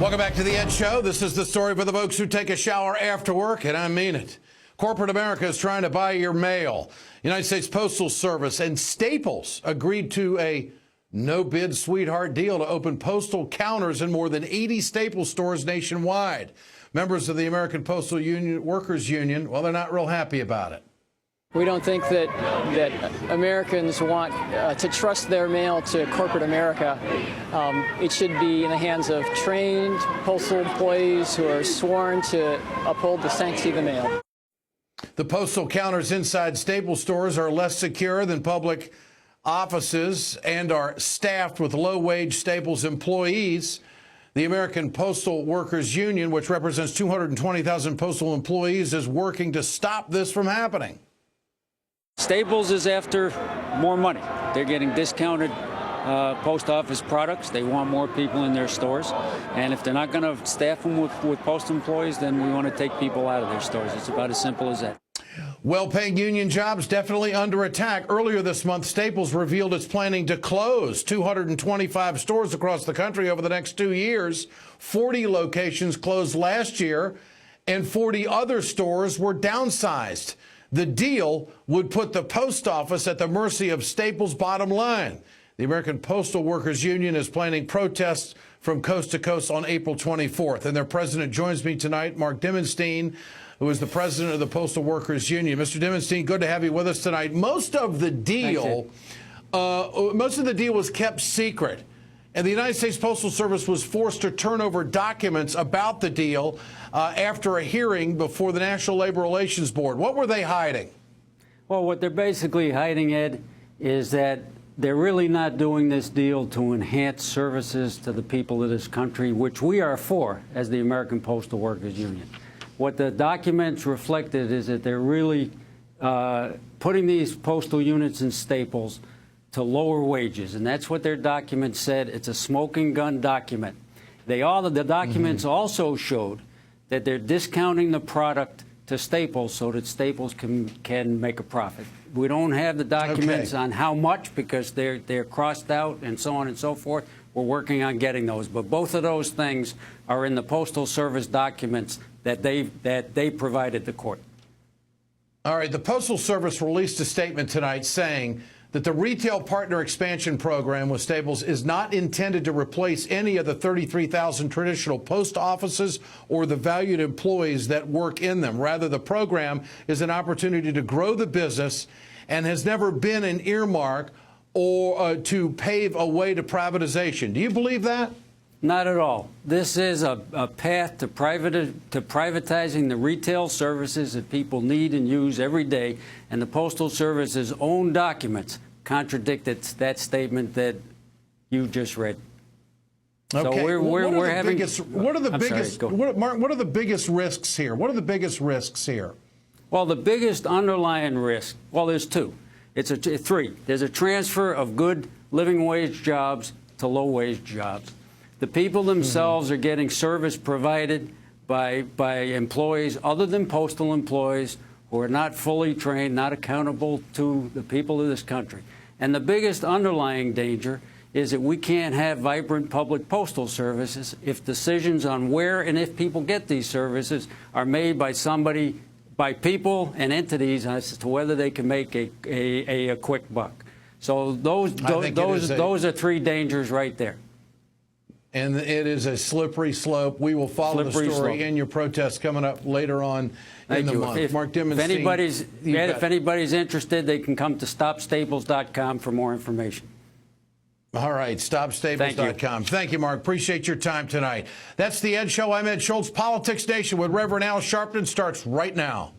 Welcome back to the Ed Show. This is the story for the folks who take a shower after work, and I mean it. Corporate America is trying to buy your mail. United States Postal Service and Staples agreed to a no-bid sweetheart deal to open postal counters in more than 80 Staples stores nationwide. Members of the American Postal Union Workers Union, well, they're not real happy about it. We don't think that Americans want to trust their mail to corporate America. It should be in the hands of trained postal employees who are sworn to uphold the sanctity of the mail. The postal counters inside Staples stores are less secure than public offices and are staffed with low-wage Staples employees. The American Postal Workers Union, which represents 220,000 postal employees, is working to stop this from happening. Staples is after more money. They're getting discounted post office products. They want more people in their stores. And if they're not going to staff them with postal employees, then we want to take people out of their stores. It's about as simple as that. Well-paying union jobs definitely under attack. Earlier this month, Staples revealed it's planning to close 225 stores across the country over the next 2 years. 40 locations closed last year, and 40 other stores were downsized. The deal would put the post office at the mercy of Staples' bottom line. The American Postal Workers Union is planning protests from coast to coast on April 24th. And their president joins me tonight, Mark Dimondstein, who is the president of the Postal Workers Union. Mr. Dimondstein, good to have you with us tonight. Most of the deal was kept secret. And the United States Postal Service was forced to turn over documents about the deal after a hearing before the National Labor Relations Board. What were they hiding? Well, what they're basically hiding, Ed, is that they're really not doing this deal to enhance services to the people of this country, which we are for as the American Postal Workers Union. What the documents reflected is that they're really putting these postal units in Staples to lower wages, and that's what their document said. It's a smoking gun document. The documents also showed that they're discounting the product to Staples so that Staples can make a profit. We don't have the documents on how much because they're crossed out and so on and so forth. We're working on getting those, but both of those things are in the Postal Service documents that they provided the court. All right, the Postal Service released a statement tonight saying that the retail partner expansion program with Staples is not intended to replace any of the 33,000 traditional post offices or the valued employees that work in them. Rather, the program is an opportunity to grow the business and has never been an earmark or to pave a way to privatization. Do you believe that? Not at all. This is a path to privatizing the retail services that people need and use every day, and the Postal Service's own documents contradicted that statement that you just read. Okay. So what are the biggest risks here? What are the biggest risks here? Well, the biggest underlying risk, well, there's two. It's three. There's a transfer of good living wage jobs to low wage jobs. The people themselves are getting service provided by employees other than postal employees who are not fully trained, not accountable to the people of this country. And the biggest underlying danger is that we can't have vibrant public postal services if decisions on where and if people get these services are made by people and entities as to whether they can make a quick buck. So those are three dangers right there. And it is a slippery slope. We will follow the story in your protest coming up later on in the month. Mark Dimondstein. If anybody's interested, they can come to stopstaples.com for more information. All right, stopstaples.com. Thank you, Mark. Appreciate your time tonight. That's the Ed Show. I'm Ed Schultz. Politics Nation with Reverend Al Sharpton starts right now.